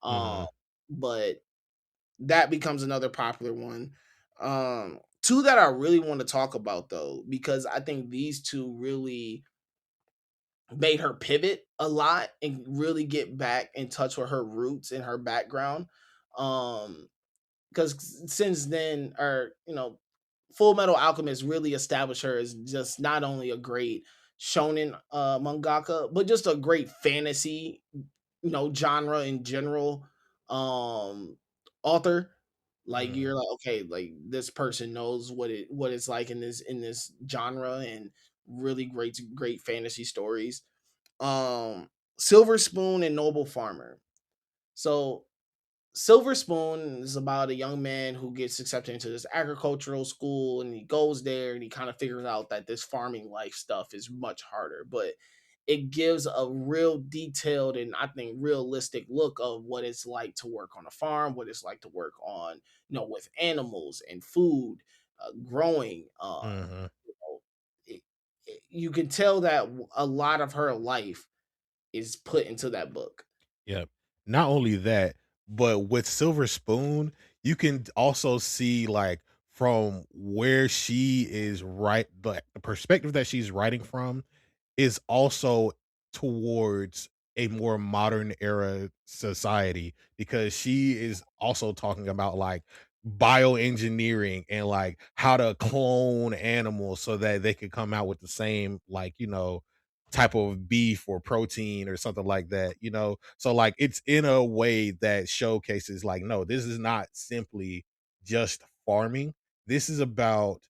Um, Hmm. but that becomes another popular one. Two that I really want to talk about though, because I think these two really made her pivot a lot and really get back in touch with her roots and her background. Because since then, or Full Metal Alchemist really established her as just not only a great shonen mangaka, but just a great fantasy, genre in general, author. Like you're like, okay, like this person knows what it's like in this genre, and really great fantasy stories. Silver Spoon and Noble Farmer. So Silver Spoon is about a young man who gets accepted into this agricultural school, and he goes there and he kind of figures out that this farming life stuff is much harder, but it gives a real detailed and I think realistic look of what it's like to work on a farm, what it's like to work on, with animals and food, growing. You, know, you can tell that a lot of her life is put into that book. Yep. Not only that, but with Silver Spoon, you can also see like from where she is right, like the perspective that she's writing from is also towards a more modern era society, because she is also talking about like bioengineering and like how to clone animals so that they could come out with the same, like, type of beef or protein or something like that, so like it's in a way that showcases like, no, this is not simply just farming. This is about,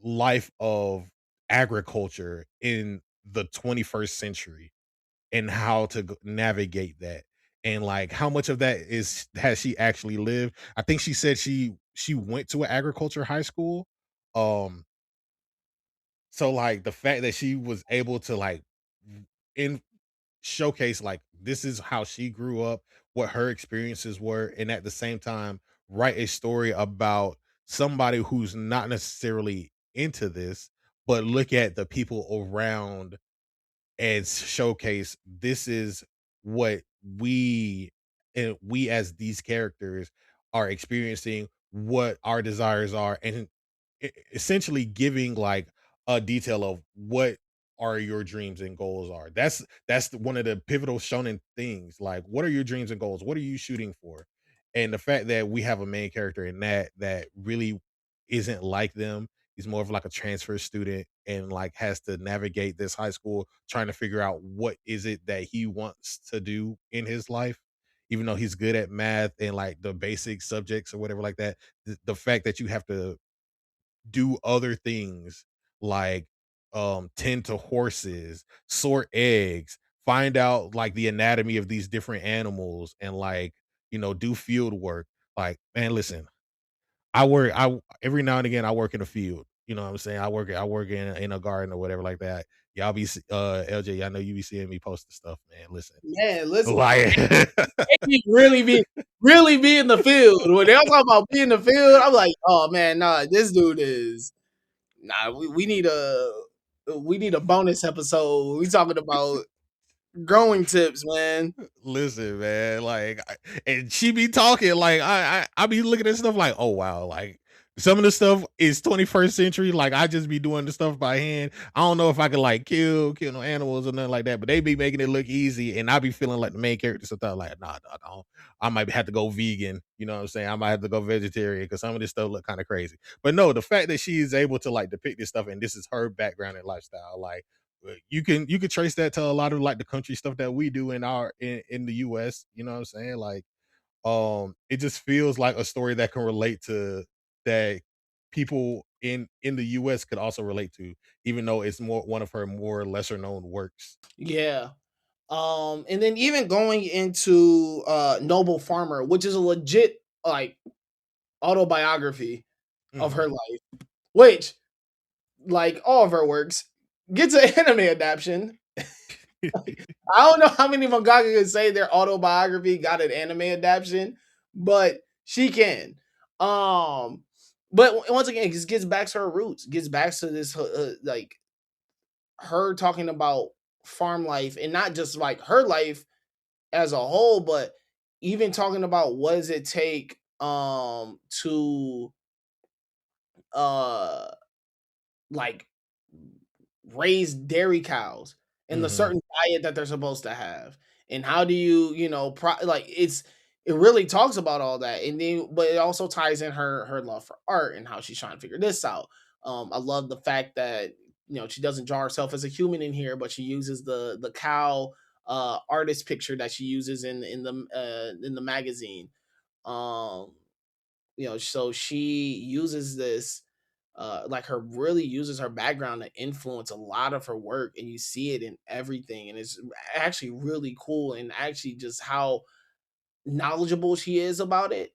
life of agriculture in the 21st century, and how to navigate that, and like how much of that is has she actually lived. I think she said she went to an agriculture high school. Um so like the fact that she was able to like in showcase like this is how she grew up, what her experiences were, and at the same time write a story about somebody who's not necessarily into this, but look at the people around and showcase this is what we as these characters are experiencing, what our desires are, and essentially giving like a detail of what are your dreams and goals are. One of the pivotal shonen things. Like, what are your dreams and goals? What are you shooting for? And the fact that we have a main character in that really isn't like them. He's more of like a transfer student, and like has to navigate this high school trying to figure out what is it that he wants to do in his life, even though he's good at math and like the basic subjects or whatever like that. The fact that you have to do other things like tend to horses, sort eggs, find out like the anatomy of these different animals, and like, do field work. Like, man, listen, I every now and again I work in a field. You know what I'm saying? I work in a garden or whatever like that. Y'all be LJ, I know you be seeing me post the stuff, man. Listen. Man, listen, Like he really be in the field. When they all talk about being in the field, I'm like, oh man, nah, this dude is nah. We need a bonus episode. We talking about growing tips, man. listen, man, like, and she be talking like I be looking at stuff like, oh wow, like some of the stuff is 21st century. Like I just be doing the stuff by hand. I don't know if I could like kill no animals or nothing like that, but they be making it look easy, and I be feeling like the main character. So I like, nah, I might have to go vegan. You know what I'm saying? I might have to go vegetarian because some of this stuff look kind of crazy. But no, the fact that she is able to like depict this stuff, and this is her background and lifestyle, like you can trace that to a lot of like the country stuff that we do in the US, you know what I'm saying? Like it just feels like a story that can relate to, that people in the US could also relate to, even though it's more one of her more lesser known works. Yeah. And then even going into Noble Farmer, which is a legit like autobiography of her Mhm. life, which like all of her works gets an anime adaptation. I don't know how many mangaka can say their autobiography got an anime adaptation, but she can. Um, but once again, it just gets back to her roots, gets back to this like her talking about farm life, and not just like her life as a whole, but even talking about what does it take to uh like raise dairy cows and the Mhm. certain diet that they're supposed to have, and how do like it really talks about all that, and then but it also ties in her love for art and how she's trying to figure this out. I love the fact that she doesn't draw herself as a human in here, but she uses the cow artist picture that she uses in the magazine. um So she uses this, like her really uses her background to influence a lot of her work, and you see it in everything, and it's actually really cool, and actually just how knowledgeable she is about it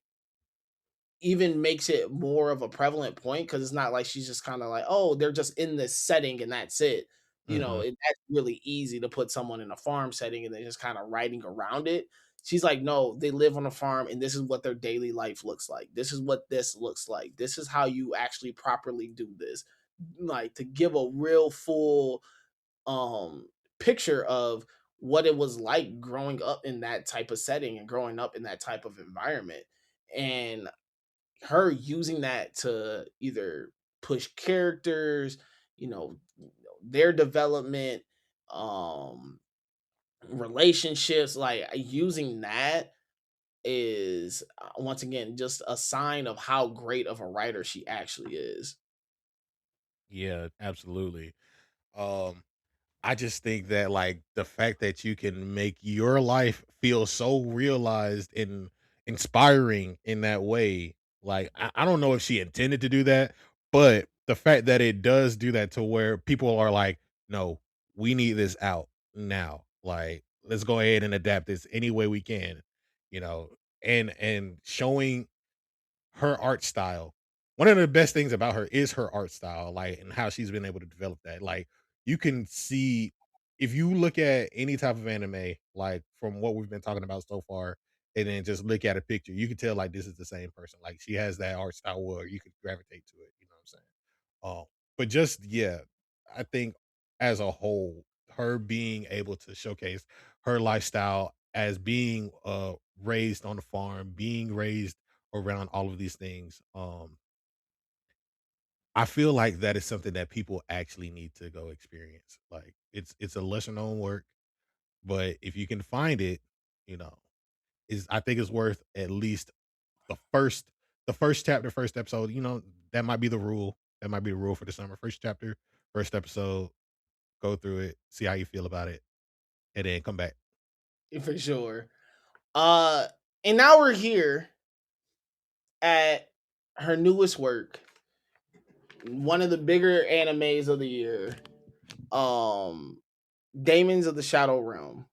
even makes it more of a prevalent point, because it's not like she's just kind of like, oh, they're just in this setting and that's it. Hmm. That's really easy to put someone in a farm setting and they're just kind of writing around it. She's like, no, they live on a farm and this is what their daily life looks like. This is what this looks like. This is how you actually properly do this. Like, to give a real full picture of what it was like growing up in that type of setting and growing up in that type of environment. And her using that to either push characters, their development, um, relationships, like using that is once again just a sign of how great of a writer she actually is. Yeah, absolutely. Um, I just think that like the fact that you can make your life feel so realized and inspiring in that way, like I don't know if she intended to do that, but the fact that it does do that to where people are like, no, we need this out now. Like, let's go ahead and adapt this any way we can, you know, and showing her art style. One of the best things about her is her art style, like, and how she's been able to develop that. Like, you can see if you look at any type of anime, like from what we've been talking about so far, and then just look at a picture, you can tell like this is the same person. Like, she has that art style where you could gravitate to it. You know what I'm saying? But just yeah, I think as a whole, her being able to showcase her lifestyle as being raised on the farm, being raised around all of these things. I feel like that is something that people actually need to go experience. Like, it's a lesser known work, but if you can find it, you know, is I think it's worth at least the first the first chapter, first episode. That might be the rule. That might be the rule for the summer. First chapter, first episode, go through it, see how you feel about it, and then come back. For sure. Uh, and now we're here at her newest work, one of the bigger animes of the year, um, Daemons of the Shadow Realm.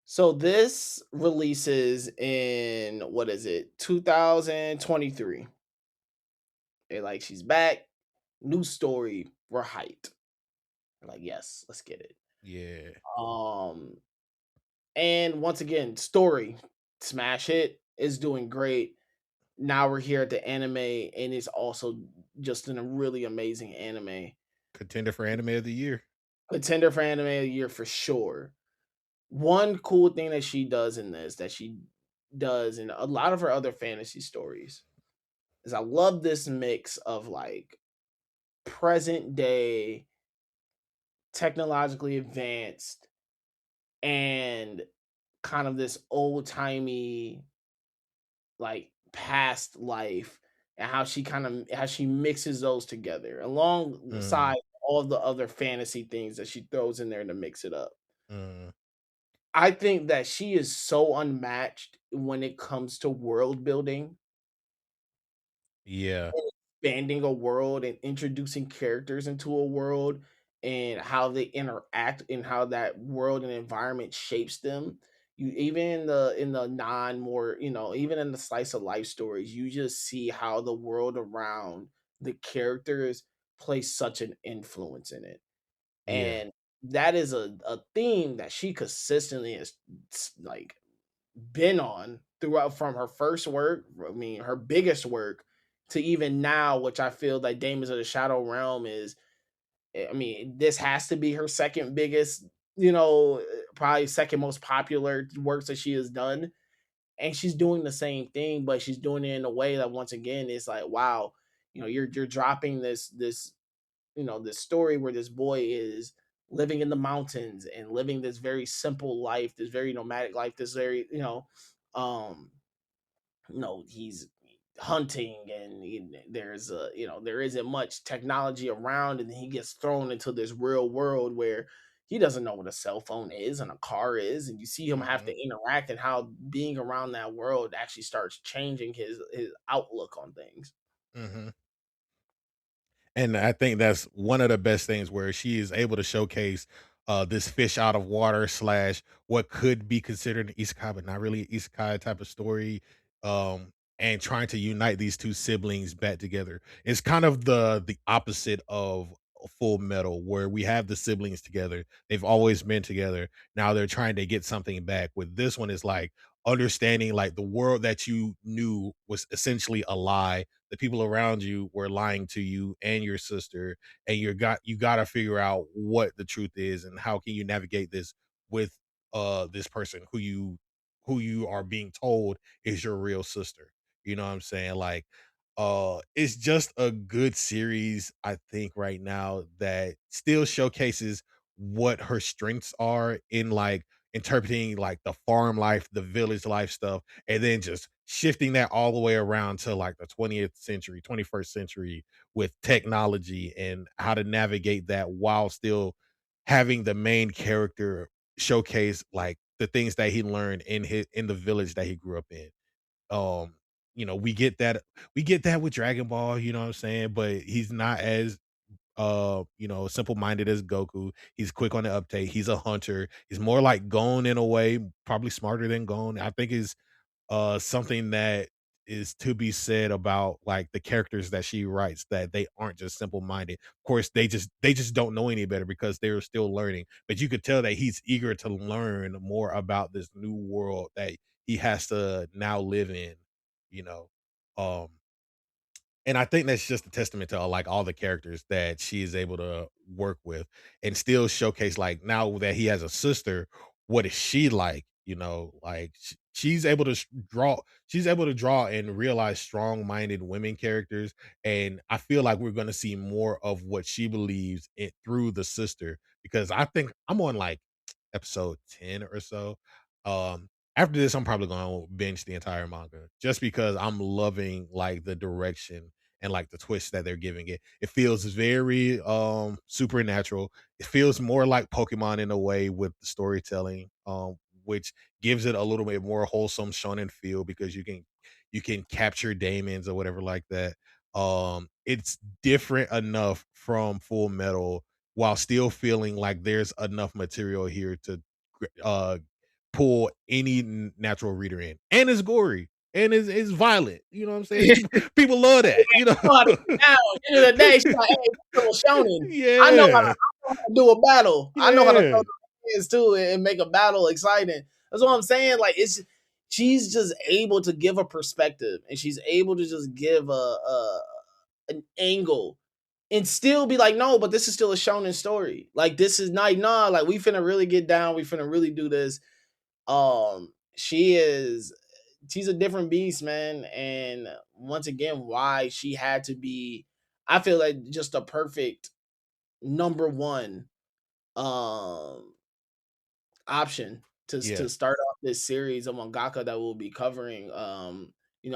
So this releases in, what is it, 2023. They're like, she's back, new story, we're hyped. They're like, yes, let's get it. Yeah. Um, and once again, story, smash hit, is doing great. Now we're here at the anime, and it's also just in a really amazing anime. Contender for anime of the year. Contender for anime of the year for sure. One cool thing that she does in this, that she does in a lot of her other fantasy stories, is I love this mix of like present day, technologically advanced, and kind of this old timey, like past life, and how she mixes those together Mm, alongside all the other fantasy things that she throws in there to mix it up. mm, I think that she is so unmatched when it comes to world building, yeah. expanding a world and introducing characters into a world, and how they interact and how that world and environment shapes them. You even in the non more, even in the slice of life stories, you just see how the world around the characters plays such an influence in it. Yeah. And that is a theme that she consistently has, like, been on throughout, from her first work, I mean, her biggest work, to even now, which I feel like Demons of the Shadow Realm is, I mean, this has to be her second biggest, probably second most popular works that she has done. And she's doing the same thing, but she's doing it in a way that, once again, is like, wow, you're dropping this story where this boy is living in the mountains and living this very simple life, this very nomadic life, this very, um, he's hunting, and there isn't much technology around, and he gets thrown into this real world where he doesn't know what a cell phone is and a car is, and you see him have Hmm. to interact and how being around that world actually starts changing his outlook on things. Hmm. And I think that's one of the best things where she is able to showcase this fish out of water slash what could be considered an isekai, but not really an isekai type of story. And trying to unite these two siblings back together. It's kind of the opposite of Full Metal, where we have the siblings together. They've always been together. Now they're trying to get something back. With this one, is like understanding like the world that you knew was essentially a lie, the people around you were lying to you and your sister, and you got to figure out what the truth is and how can you navigate this with this person who you are being told is your real sister. You know what I'm saying? Like it's just a good series, I think, right now, that still showcases what her strengths are in like interpreting like the farm life, the village life stuff, and then just shifting that all the way around to like the 20th century, 21st century with technology and how to navigate that while still having the main character showcase like the things that he learned in the village that he grew up in. um we get that with Dragon Ball, you know what I'm saying, but he's not as simple minded as Goku. He's quick on the uptake. He's a hunter. He's more like Gon in a way, probably smarter than Gon. I think is something that is to be said about like the characters that she writes, that they aren't just simple minded. Of course, they just don't know any better because they're still learning. But you could tell that he's eager to learn more about this new world that he has to now live in, you know. Um and I think that's just a testament to like all the characters that she is able to work with and still showcase like now that he has a sister, what is she like? You know, like she's able to she's able to draw and realize strong-minded women characters. And I feel like we're gonna see more of what she believes it through the sister, because I think I'm on like episode 10 or so. Um After this, I'm probably gonna binge the entire manga just because I'm loving like the direction and like the twist that they're giving it. It feels very supernatural. It feels more like Pokemon in a way with the storytelling, which gives it a little bit more wholesome shonen feel because you can capture Daemons or whatever like that. It's different enough from Full Metal while still feeling like there's enough material here to uh pull any natural reader in. And it's gory and it's violent. You know what I'm saying? People love that, you know. Know how to get down. At the end of the day, she's like, hey, this little shonen. Yeah. I know how to do a battle. I know how to throw Yeah. the hands too and make a battle exciting. That's what I'm saying. Like she's just able to give a perspective and she's able to just give a an angle and still be like, no, but this is still a shonen story. Like this is not nah, like we finna really get down, we finna really do this. She is she's a different beast, man. And once again, why she had to be, I feel like just a perfect number one um option Yeah. to start off this series of mangaka that we'll be covering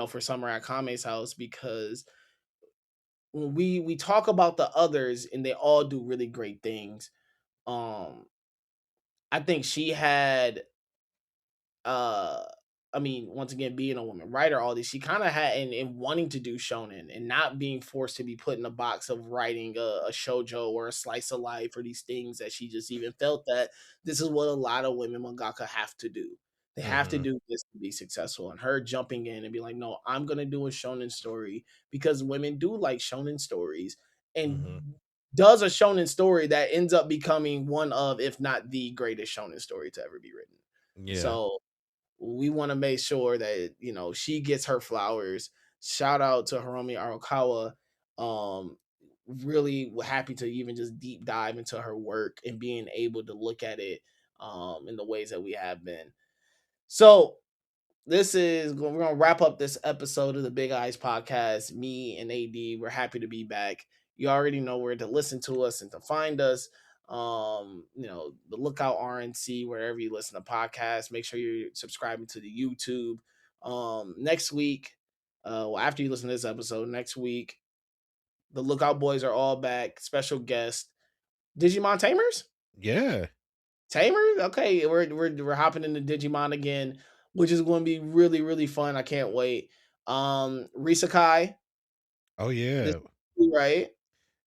for Samurai Kame's house, because when we talk about the others and they all do really great things. um I think she had uh I mean, once again, being a woman writer, all this, she kind of had in wanting to do shonen and not being forced to be put in a box of writing a shojo or a slice of life or these things, that she just even felt that this is what a lot of women mangaka have to do. They have to Mhm. do this to be successful. And her jumping in and be like, no, I'm gonna do a shonen story because women do like shonen stories, and Mhm. does a shonen story that ends up becoming one of, if not the greatest shonen story to ever be written. Yeah. So we want to make sure that she gets her flowers. Shout out to Hiromi Arakawa. Um, really happy to even just deep dive into her work and being able to look at it in the ways that we have been. So we're gonna wrap up this episode of the Big Eyes Podcast. Me and AD, we're happy to be back. You already know where to listen to us and to find us. The Lookout RNC, wherever you listen to podcasts. Make sure you're subscribing to the YouTube. Next week, after you listen to this episode, next week, the Lookout Boys are all back. Special guest, Digimon Tamers. Yeah. Tamer? Okay, we're hopping into Digimon again, which is going to be really really fun. I can't wait. Risakai, Oh this yeah. right?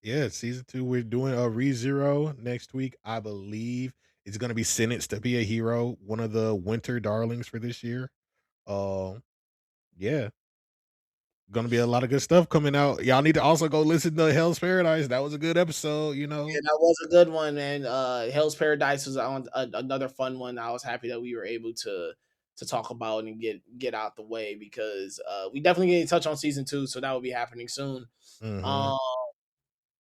Yeah, season 2, we're doing a ReZero next week. I believe it's gonna be Sentenced to Be a Hero, one of the winter darlings for this year. Um, yeah, gonna be a lot of good stuff coming out. Y'all need to also go listen to Hell's Paradise. That was a good episode, you Yeah, know. that was a good one, man. Hell's Paradise was on another fun one. I was happy that we were able to talk about and get out the way because we definitely get in touch on season 2, so that will be happening soon. Hmm. Um,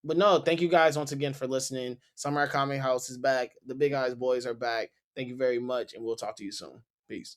but no, thank you guys once again for listening. Samurai Kame House is back. The Big Eyes Boys are back. Thank you very much, and we'll talk to you soon. Peace.